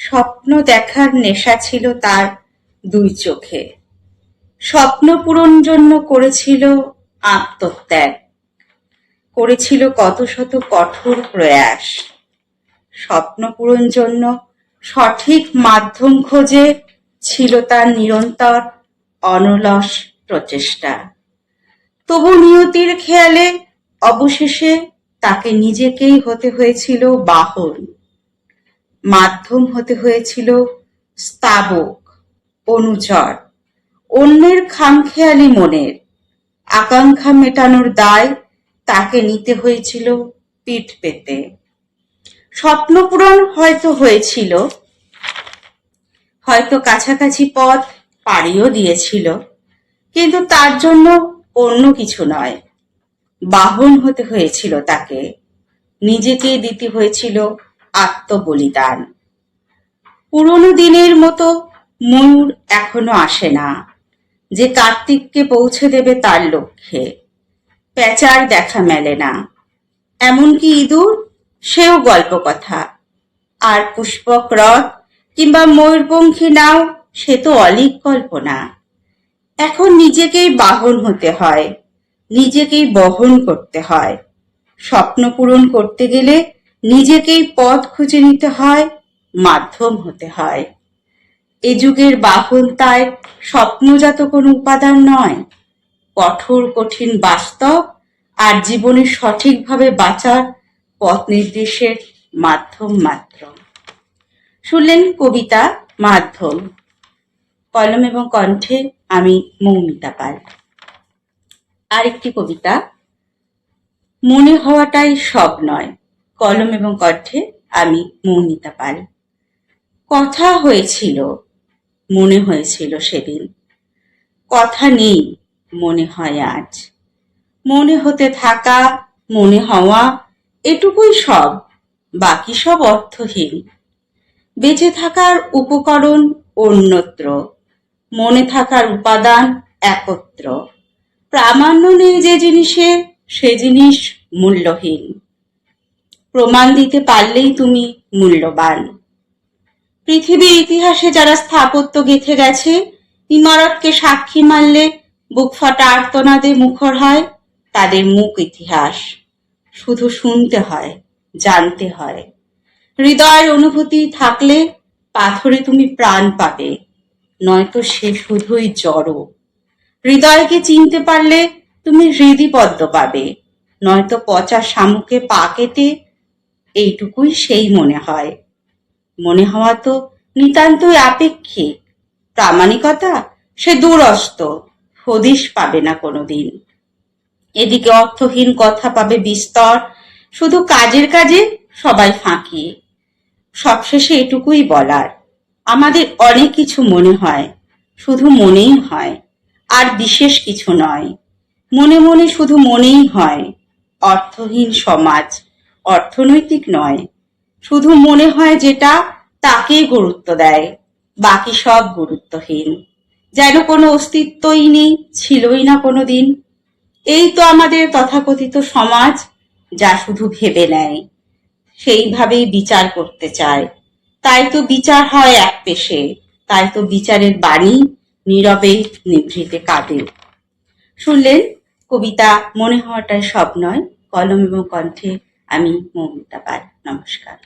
স্বপ্ন দেখার নেশা ছিল তার দুই চোখে। স্বপ্ন পূরণ জন্য করেছিল আত্মত্যাগ, করেছিল কত শত কঠোর প্রয়াস। স্বপ্ন পূরণ জন্য সঠিক মাধ্যম খোঁজে ছিল তার নিরন্তর অনলস প্রচেষ্টা। তবু নিয়তির খেয়ালে অবশেষে তাকে নিজেকেই হতে হয়েছিল বাহন, মাধ্যম হতে হয়েছিল স্তাবক, অনুচর। অন্যের খামখেয়ালি মনের আকাঙ্ক্ষা মেটানোর দায় তাকে নিতে হয়েছিল পিঠ পেতে। স্বপ্ন পূরণ হয়তো হয়েছিল, হয়তো কাছাকাছি পথ পাড়িও দিয়েছিল, কিন্তু তার জন্য অন্য কিছু নয়। বাহন হতে হয়েছিল তাকে, নিজেকে দিতে হয়েছিল আত্মবলিদান। পুরনো দিনের মতো ময়ূর এখনো আসে না, যে কার্তিককে পৌঁছে দেবে তার লক্ষ্যে। প্যাঁচার দেখা মেলে না, এমনকি ইঁদুর, সেও গল্প কথা। আর পুষ্পক রথ কিংবা ময়ূরপঙ্খী নাও, সে তো অলীক কল্পনা। এখন নিজেকেই বাহন হতে হয়, নিজেকেই বহন করতে হয়। স্বপ্ন পূরণ করতে গেলে নিজেকেই পথ খুঁজে নিতে হয়, মাধ্যম হতে হয়। এ যুগের বাহন তাই স্বপ্নজাত কোনো উপাদান নয়, কঠোর কঠিন বাস্তব আর জীবনে সঠিকভাবে বাঁচার পথ নির্দেশের মাধ্যম মাত্র। শুনলেন কবিতা মাধ্যম। কলম এবং কণ্ঠে আমি মৌমিতা পাল। আরেকটি কবিতা, মনে হওয়াটাই সব নয়। কলম এবং কণ্ঠে আমি মৌমিতা পাল। কথা হয়েছিল, মনে হয়েছিল সেদিন। কথা নেই, মনে হয় আজ। মনে হতে থাকা, মনে হওয়া, এটুকুই সব, বাকি সব অর্থহীন। বেঁচে থাকার উপকরণ অন্যত্র, মনে থাকার উপাদান একত্র। প্রামাণ্য নেই যে জিনিসে, সে জিনিস মূল্যহীন। প্রমাণ দিতে পারলেই তুমি মূল্যবান। পৃথিবীর ইতিহাসে যারা স্থাপত্য গেঁথে গেছে, ইমারতকে সাক্ষী মানলে বুক ফাটা আর্তনাদে মুখর হয়, তাদের মুখ ইতিহাস। শুধু শুনতে হয়, জানতে হয়। হৃদয়ের অনুভূতি থাকলে পাথরে তুমি প্রাণ পাবে, নয়তো সে শুধুই জড়। হৃদয়কে চিনতে পারলে তুমি হৃদিপদ্ম পাবে, নয়তো পচা শামুকে পা কেটে। এইটুকুই সেই মনে হয়। মনে হওয়া তো নিতান্তই আপেক্ষিক। প্রামাণিকতা সে দূরস্থ, হদিশ পাবে না কোনোদিন। এদিকে অর্থহীন কথা পাবে বিস্তর, শুধু কাজের কাজে সবাই ফাঁকি। সবশেষে এটুকুই বলার, আমাদের অনেক কিছু মনে হয়, শুধু মনেই হয়, আর বিশেষ কিছু নয়। মনে মনে শুধু মনেই হয়। অর্থহীন সমাজ অর্থনৈতিক নয়, শুধু মনে হয় যেটা, তাকেই গুরুত্ব দেয়, বাকি সব গুরুত্বহীন। যেন কোনো অস্তিত্বই নেই, ছিলই না কোনোদিন। এই তো আমাদের তথাকথিত সমাজ, যা শুধু ভেবে নেয়, সেইভাবেই বিচার করতে চায়। তাই তো বিচার হয় এক পেশে, তাই তো বিচারের বাণী নীরবে নিভৃতে কাঁদে। শুনলেন কবিতা মনে হওয়াটাই সব নয়। কলম এবং কণ্ঠে আমি মৌমিতা পাল। নমস্কার।